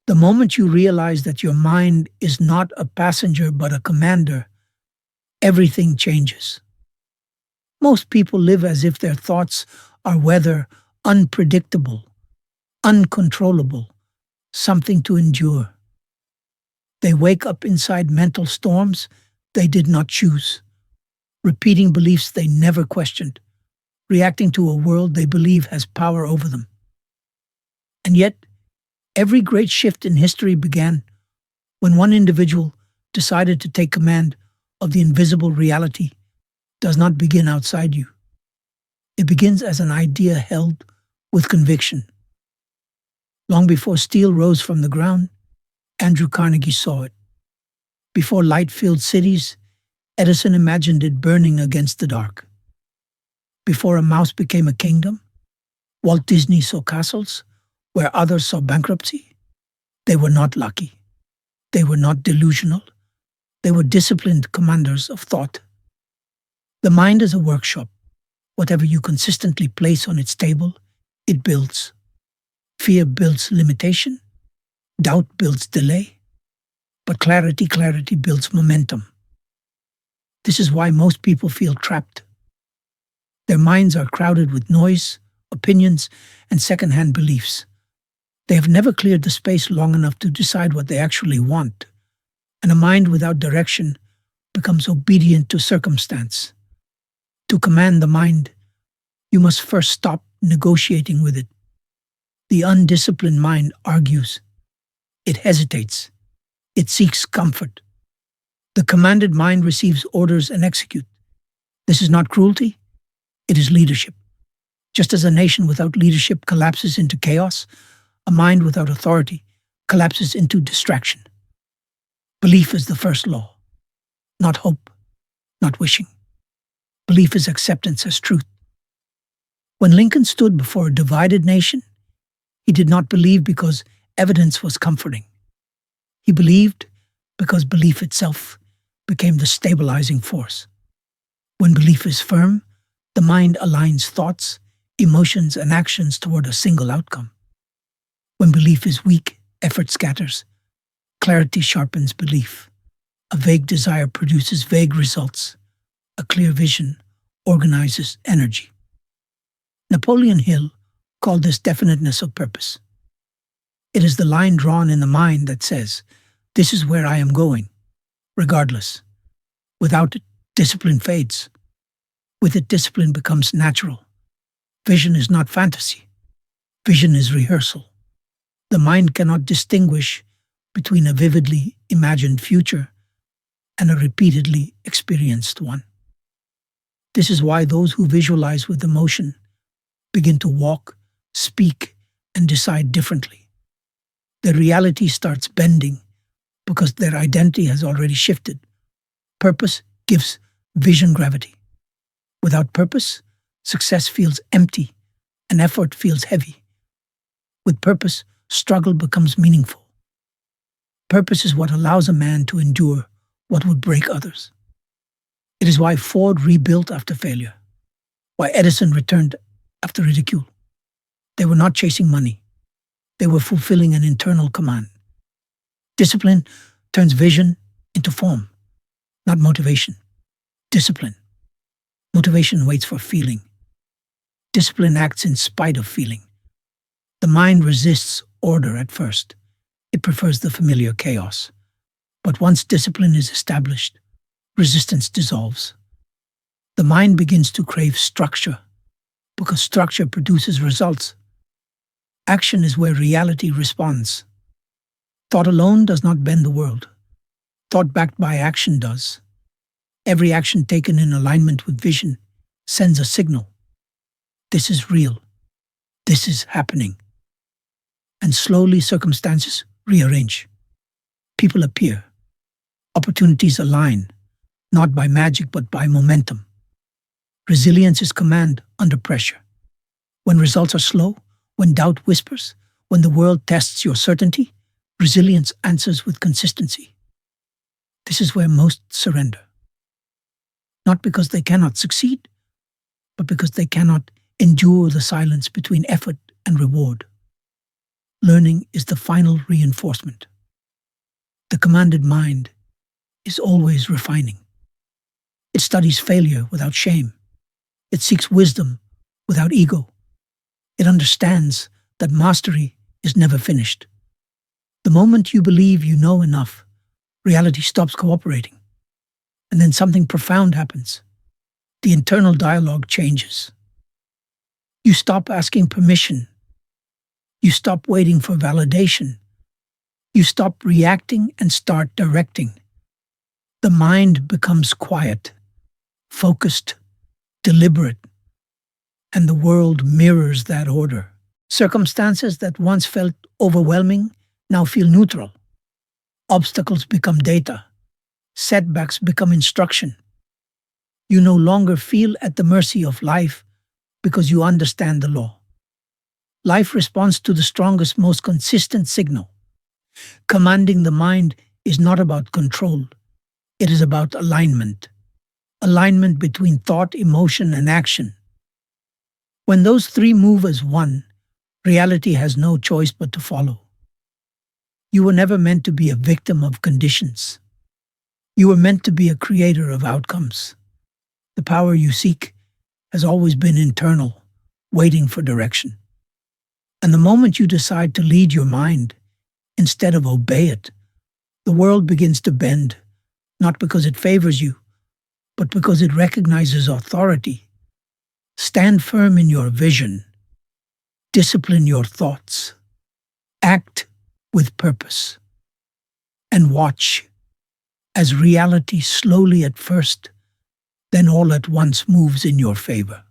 The moment you realize that your mind is not a passenger but a commander, everything changes. Most people live as if their thoughts are weather, unpredictable, uncontrollable, something to endure. They wake up inside mental storms they did not choose, repeating beliefs they never questioned, reacting to a world they believe has power over them. And yet, every great shift in history began when one individual decided to take command of the invisible reality does not begin outside you. It begins as an idea held with conviction. Long before steel rose from the ground, Andrew Carnegie saw it. Before light filled cities, Edison imagined it burning against the dark. Before a mouse became a kingdom, Walt Disney saw castles where others saw bankruptcy. They were not lucky. They were not delusional. They were disciplined commanders of thought. The mind is a workshop. Whatever you consistently place on its table, it builds. Fear builds limitation. Doubt builds delay. But clarity builds momentum. This is why most people feel trapped. Their minds are crowded with noise, opinions, and second-hand beliefs. They have never cleared the space long enough to decide what they actually want. And a mind without direction becomes obedient to circumstance. To command the mind, you must first stop negotiating with it. The undisciplined mind argues. It hesitates. It seeks comfort. The commanded mind receives orders and executes. This is not cruelty. It is leadership. Just as a nation without leadership collapses into chaos, a mind without authority collapses into distraction. Belief is the first law. Not hope, not wishing. Belief is acceptance as truth. When Lincoln stood before a divided nation, he did not believe because evidence was comforting. He believed because belief itself became the stabilizing force. When belief is firm, the mind aligns thoughts, emotions, and actions toward a single outcome. When belief is weak, effort scatters. Clarity sharpens belief. A vague desire produces vague results. A clear vision organizes energy. Napoleon Hill called this definiteness of purpose. It is the line drawn in the mind that says, "This is where I am going," regardless. Without it, discipline fades. With it, discipline becomes natural. Vision is not fantasy. Vision is rehearsal. The mind cannot distinguish between a vividly imagined future and a repeatedly experienced one. This is why those who visualize with emotion begin to walk, speak, and decide differently. Their reality starts bending because their identity has already shifted. Purpose gives vision gravity. Without purpose, success feels empty and effort feels heavy. With purpose, struggle becomes meaningful. Purpose is what allows a man to endure what would break others. It is why Ford rebuilt after failure, why Edison returned after ridicule. They were not chasing money. They were fulfilling an internal command. Discipline turns vision into form, not motivation. Discipline. Motivation waits for feeling. Discipline acts in spite of feeling. The mind resists order at first. It prefers the familiar chaos. But once discipline is established, resistance dissolves. The mind begins to crave structure, because structure produces results. Action is where reality responds. Thought alone does not bend the world. Thought backed by action does. Every action taken in alignment with vision sends a signal. This is real. This is happening. And slowly circumstances rearrange. People appear. Opportunities align, not by magic but by momentum. Resilience is command under pressure. When results are slow, when doubt whispers, when the world tests your certainty, resilience answers with consistency. This is where most surrender. Not because they cannot succeed, but because they cannot endure the silence between effort and reward. Learning is the final reinforcement. The commanded mind is always refining. It studies failure without shame. It seeks wisdom without ego. It understands that mastery is never finished. The moment you believe you know enough, reality stops cooperating. And then something profound happens. The internal dialogue changes. You stop asking permission. You stop waiting for validation. You stop reacting and start directing. The mind becomes quiet, focused, deliberate, and the world mirrors that order. Circumstances that once felt overwhelming now feel neutral. Obstacles become data. Setbacks become instruction. You no longer feel at the mercy of life because you understand the law. Life responds to the strongest, most consistent signal. Commanding the mind is not about control. It is about alignment. Alignment between thought, emotion, and action. When those three move as one, reality has no choice but to follow. You were never meant to be a victim of conditions. You were meant to be a creator of outcomes. The power you seek has always been internal, waiting for direction. And the moment you decide to lead your mind, instead of obey it, the world begins to bend, not because it favors you, but because it recognizes authority. Stand firm in your vision. Discipline your thoughts. Act with purpose. And watch as reality slowly at first, then all at once moves in your favor.